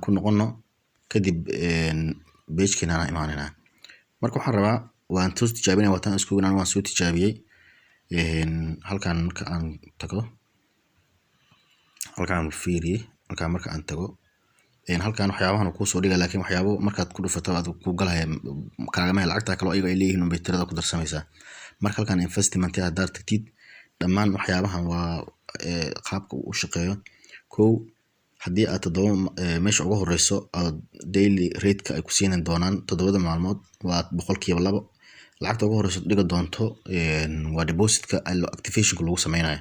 ku noqono kadib page-keena aan imaanayna marka waxaan rabaa waan soo tijaabinaa wataan isku weynaan waan soo tijaabiyay halkan marka aan tago halkan fiiri halkan marka aan tago halkan waxyaabahan ku soo dhiga laakiin waxyaabo markaad ku dhufato aad ku galaya kaaga meel lacagta kale oo iyaga ay leeyihiin oo tirada ku darsamaysa marka halkan investment aad dartid dhammaan waxyaabahan waa qaabka uu shaqeeyo kow haddii aad todoba meesha ugu horeyso daily rate-ka ay ku siinayaan doonaan todobada maalmood waa 2% lacagta ugu horeyso dhiga doonto waa deposit-ka activation-ka lagu sameynayo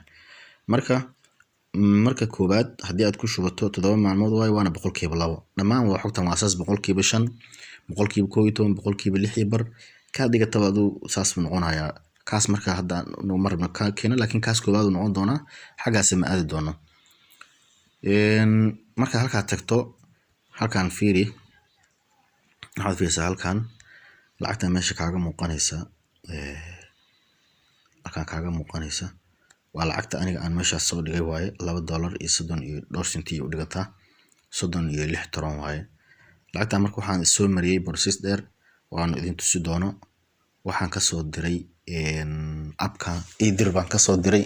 marka koobaad haddii aad ku shubato 7 maalmood waana 2% dhammaan waa xogtan waa asaas 5%, 11%, 6% ka dhigataba aduu saas noqonaya kaas marka hadda marna ka keeno laakiin kaas koobaad noqon doona xagaas ma aadi doono marka halka tagto halkan fiiri waxaad fiirsaa halkan lacagta meesha kaaga muuqanaysa waa lacagta aniga aan meesha soo dhigay waaye $2.32 u dhigataa 36 waaye lacagta marka waxaan soo mariyay process dheer waan idin tusi doono waxaan ka soo diray appka idir baan ka soo diray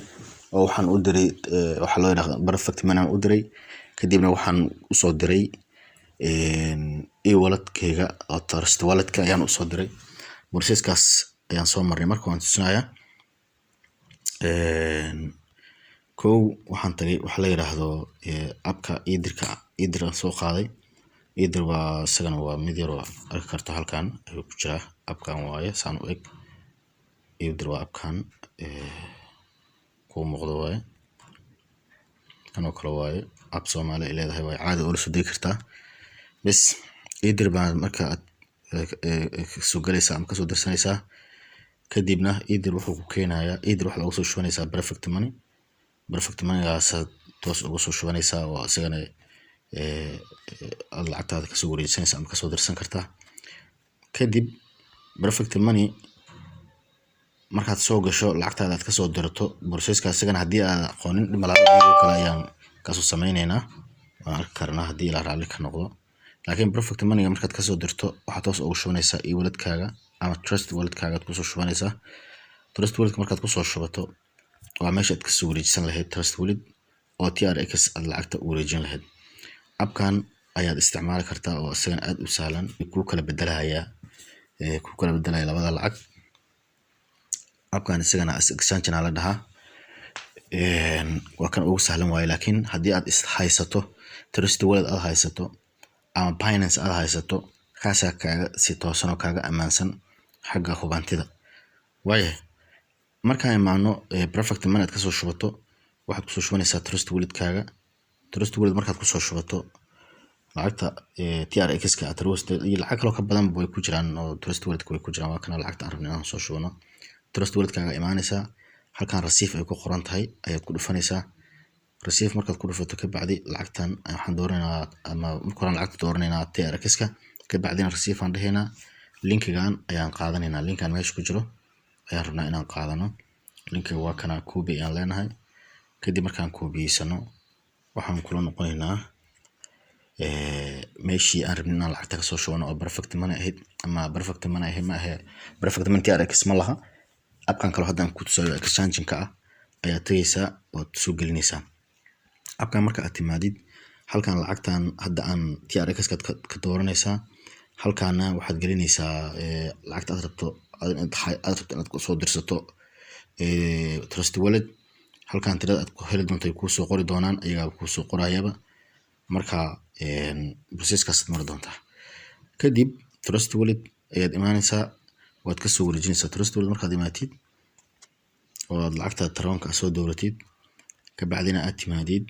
oo waxaan u diray waxa loo yiraahdo perfect money u diray kadibna waxaan u soo diray e-wallet-kayga oo trust wallet-ka ayaan u soo diray process-kaas ayaan soo maray marka waan tusinayaa kow waxaan tagay waxa la yiraahdo appka idir soo qaaday idir waa isagana waa mid yar oo arki karto halkan ayuu ku jiraa appkan waaye saan u eg idir waa appkan ku muuqdo waaye kanoo kale waaye app Soomaali ay leedahay way caadi oo la soo degi kartaa bas idir baan marka soo galaysaa ama ka soo dirsanaysaa kadibna idir wuxuu ku keenayaa idir waxa lagu soo shubanaysaa perfect money gaas toos ugu soo shubanaysaa oo isagana lacagtaada ka soo wareegsanaysaa ama ka soo dirsan kartaa kadib perfect money markaad soo gasho lacagtaada aad ka soo dirto process-ka isagana haddii aad aqoonin dhimalaha video kale ayaan ka soo sameynaynaa waan arki karnaa haddii la raali ka noqdo laakiin perfect money markaad ka soo dirto waxaad toos ugu shubanaysaa e-wallet-kaaga ama trust wallet-kaaga aad ku soo shubanaysaa trust wallet markaad ku soo shubato waa meesha aad ka soo wareegsan lahayd trust wallet oo TRX aad lacagta u wareejin lahayd appkan ayaad isticmaali kartaa oo isagana aad u sahlan ku kala bedelaya labada lacag appkan isagana exchange la dhahaa waa kan ugu sahlan waaye laakiin haddii aad haysato trust wallet aad haysato ama Binance aad haysato kaasa kaaga si toosan oo kaaga amaansan xagga hubantida waaye marka ay maano perfect money aad ka soo shubato waxaad ku soo shubanaysaa trust wallet-kaaga trust wallet markaad ku soo shubato lacagta TRX-ka aad roostay iyo lacag kale oo ka badan way ku jiraan oo trust wallet-ka way ku jiraan waa kana lacagta aan rabnay inaan soo shubano trust wallet-kaaga imaanaysaa halkan receive ay ku qoran tahay ayaad ku dhufanaysaa receive markaad ku dhufato ka bacdi lacagtan waxaan dooraynaa ama markaan lacagta dooranaynaa TRX-ka ka bacdina receive aan dhahaynaa linkigan ayaan qaadanaynaa linkan meesha ku jiro ayaan rabnaa inaan qaadano linkiga waa kana copy aan leenahay kadib markaan copy-sano waxaan kula noqonaynaa meeshii aan rabnay inaan lacagta ka soo shubano oo perfect money ahayd ama perfect money ahayd ma aha perfect money TRX ma laha appkan kale haddaan ku tusayo exchange-ka ayaa tagaysaa oo soo gelinaysaa appkan marka aad timaadid halkan lacagtan hadda aan TRX-ka ka dooranaysaa halkaana waxaad gelinaysaa lacagta aad rabto inaad ku soo dirsato trust wallet halkan tirada aad ku heli doonto ay ku soo qori doonaan ayaga ku soo qorayaba marka process-kaas mar doonta kadib trust wallet ayaad imaanaysaa waad ka soo wareejinaysaa trust wallet markaad imaatid oo lacagta taroonka soo dooratid ka bacdina aad timaadid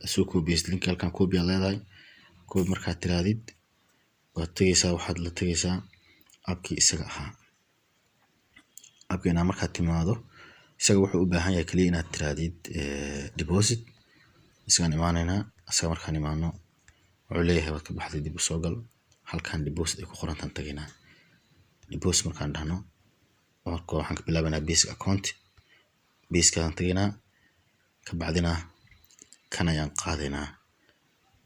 soo copy-ist link halkan copy aad leedahay copy markaad tiraadid waad tagaysaa waxaad la tagaysaa appkii isaga ahaa appkina markaad timaado isaga wuxuu u baahan yahay kaliya inaad tiraadid deposit isagaan imaanaynaa isaga markaan imaano wuxuu leeyahay waad ka baxday dib u soo gal halkan deposit ay ku qorantaan tagaynaa deposit markaan dhahno marka waxaan ka bilaabanaa basic account base-kaan tagaynaa ka bacdina kan ayaan qaadaynaa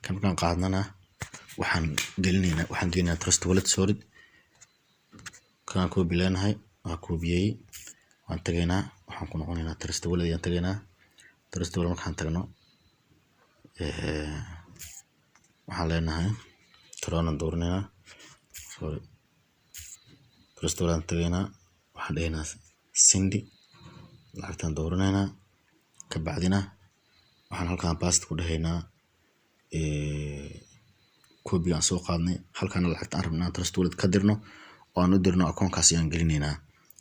kan markaan qaadnana waxaan gelinaynaa trust wallet solid kan copy leenahay waa koobiyey waan tagaynaa waxaan ku noqonaynaa trust wallet ayaan tagaynaa trust wallet markaan tagno waxaan leenahay Tron aan dooranaynaa trust wallet aan tagaynaa waxaan dhahaynaa sindi lacagtaan dooranaynaa ka bacdina waxaan halkaan paste ku dhahaynaa copy aan soo qaadnay halkaan lacagta aan rabnaa trust wallet ka dirno oo aan u dirno akoonkaas ayaan gelinaynaa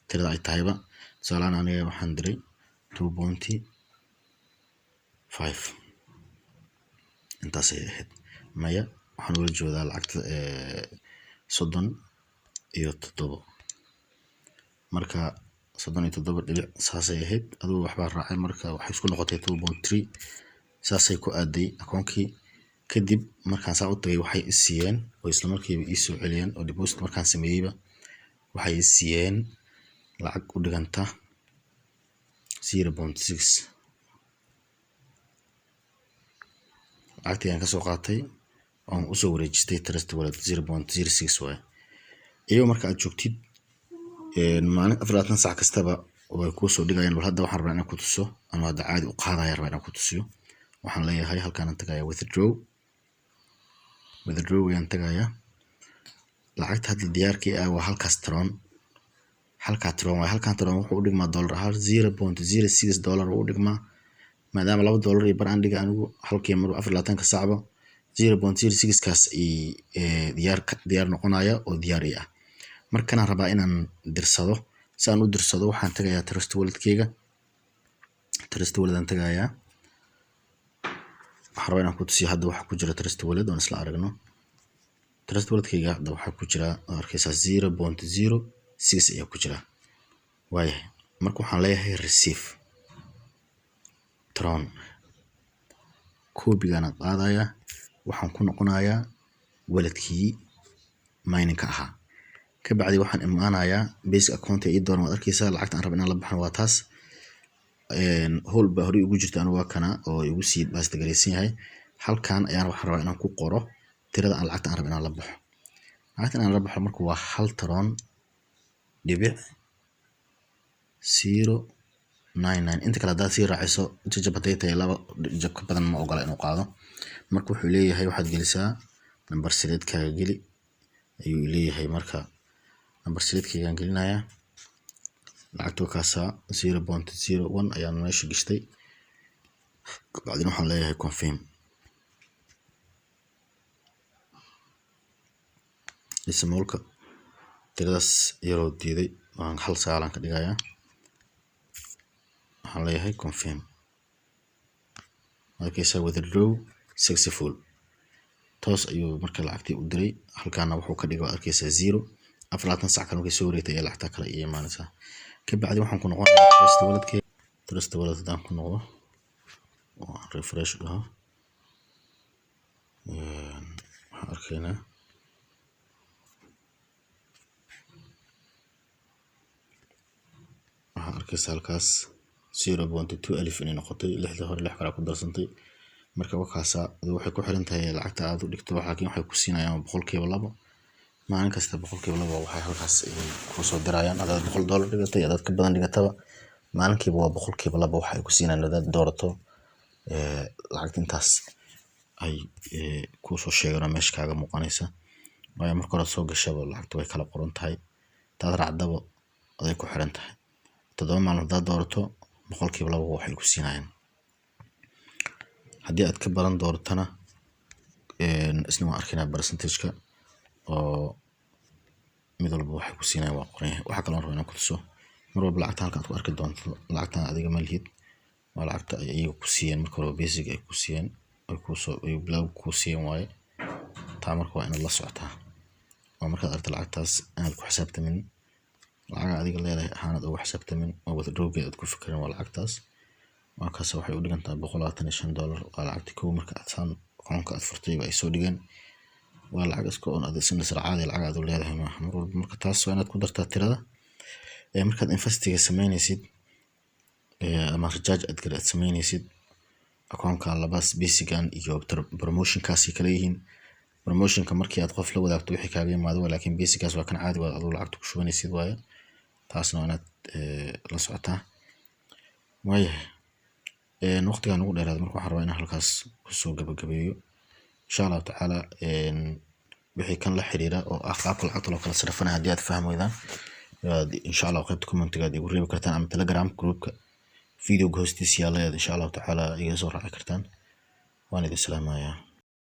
tirada ay tahayba tusaale aniga waxaan diray 2.5 intaas ay ahayd maya waxaan ula jeedaa lacagta 37 marka 37 saas ay ahayd adoo waxba raacay marka waxay isku noqotay 2.3 saasay ku aaday akoonkii kadib markaan saa u tagay waxay siiyeen oo isla markiiba ii soo celiyeen oo deposit markaan sameeyayba waxay siiyeen lacag u dhiganta 0.6 lacagtii aan ka soo qaatay oo u soo wareejistay trust wallet 0.06 waay iyo marka aad joogtid maalin 24 saac kastaba way ku soo dhigayaan bal hadda waxaan rabaa inaan ku tuso ama hadda caadi u qaadaya rabaa inaan ku tusiyo waxaan leeyahay halkaan aan tagayaa withdraw ayaan tagayaa lacagta hadda diyaarkii ah waa halkaas Tron waay halkaan Tron wuxuu u dhigmaa dollar ahaan 0.06 dollar u dhigmaa maadaama $2 iyo bar aan dhiga anigu halkii mar 24 saacba 0.06 kaas diyaar noqonaya oo diyaar ah markaan rabaa inaan dirsado si aan u dirsado waxaan tagayaa trust wallet-keyga aan tagayaa waxaan rabaa inaan ku tusiyo hadda waxa ku jira trust wallet oo isla aragno trust wallet-keyga hadda waxa ku jira arkaysa 0.06 ayaa ku jira waayahay marka waxaan leeyahay receive Tron copy-gaan qaadaya waxaan ku noqonayaa wallet-kii mining-ka ahaa ka bacdi waxaan imaanayaa basic account ee dooran waad arkaysaa lacagta aan rabo inaan la baxno waa taas hol ba hore ugu jirta anigu waa kana oo igu sii baasta galaysan yahay halkaan ayaan waxaan rabaa inaan ku qoro tirada aan lacagta aan rabo inaan la baxo lacagta aan la baxo marka waa 1 Tron dhibic 0.99 inta kale hadaad sii raaciso jajab haday tahay laba jab ka badan ma ogola inuu qaado marka wuxuu leeyahay waxaad gelisaa number sireedkaaga geli ayuu leeyahay marka number sireedkaygaan gelinayaa lacagta kaasa 0.01 ayaan meesha gashtay bacdina waxaan leeyahay confirm ismoolka tiradaas yaroo diiday waan hal saalan ka dhigayaa waxaan leeyahay confirm markaysa withdraw successful toos ayuu marka lacagtii u diray halkaana wuxuu ka dhigay arkaysa 0 24 saac kan markay soo wareegtay lacagta kale iyo imaanaysa ka bacdi waxaan ku noqonayaa trust wallet hadaan ku noqdo oo refresh dhaho waxaan arkaynaa waxaan arkaysa halkaas 0.2 alif inay noqotay lixda hore lix kale ku darsantay marka wakaasa waxay ku xiran tahay lacagta aad u dhigto laakiin waxay ku siinayaan 2% maalin kasta 2% waxay halkaas ku soo dirayaan hadaad $100 dhigatay hadaad ka badan dhigataba maalinkiiba waa 2% waxay ku siinayaan hadaad doorato lacagta intaas ay ku soo sheegana meesha kaaga muuqanaysa waayo marka hore soo gashaba lacagtu way kala qoran tahay taad raacdaba aday ku xiran tahay 7 maalin hadaad doorato 2% waxay ku siinayaan haddii aad ka badan dooratana isna waan arkaynaa percentage-ka oo mid walba waxay ku siinayaan waa qoran yahay waxa kale oo rabaa inaan ku tuso mar walba lacagta halkan aad ku arki doonto lacagta adiga ma lihid waa lacagta ay iyagu ku siiyeen marka hore basic ay ku siiyeen ay bilow ku siiyeen waaye taa marka waa inaad la socotaa oo markaad aragto lacagtaas inaad ku xisaabtamin lacag adiga leedahay ahaanad ugu xisaabtamin oo withdrawgeed aad ku fikirin waa lacagtaas markaas waxay u dhigantaa $125 waa lacagta kow marka aad saan akoonka aad furtay ay soo dhigeen waa lacag iska oo aad isna caadi lacag aad u leedahay ma mar walba marka taas waa inaad ku dartaa tirada markaad investiga sameynaysid ama recharge aad sameynaysid akoonkan labas basican iyo promotionkaasi kala yihiin. promotionka markii aad qof la wadaagto wixii kaaga yimaado laakiin basickaas waa kan caadi waa adoo lacagta ku shubanaysid waaye taasna waa inaad la socotaa. waayahay waqtigan ugu dheeraad marka waxaan rabaa inaan halkaas kusoo gabagabeeyo insha Allah tacaala. wixii kan la xiriira oo qaabka lacagta loo kala sarifana haddii aad fahmi weydaan insha Allah qaybta commentiga aad igu reebi kartaan ama telegram groupka video hoostiisa yaala insha Allah tacaala iga soo raaci kartaan. waan idin salaamayaa.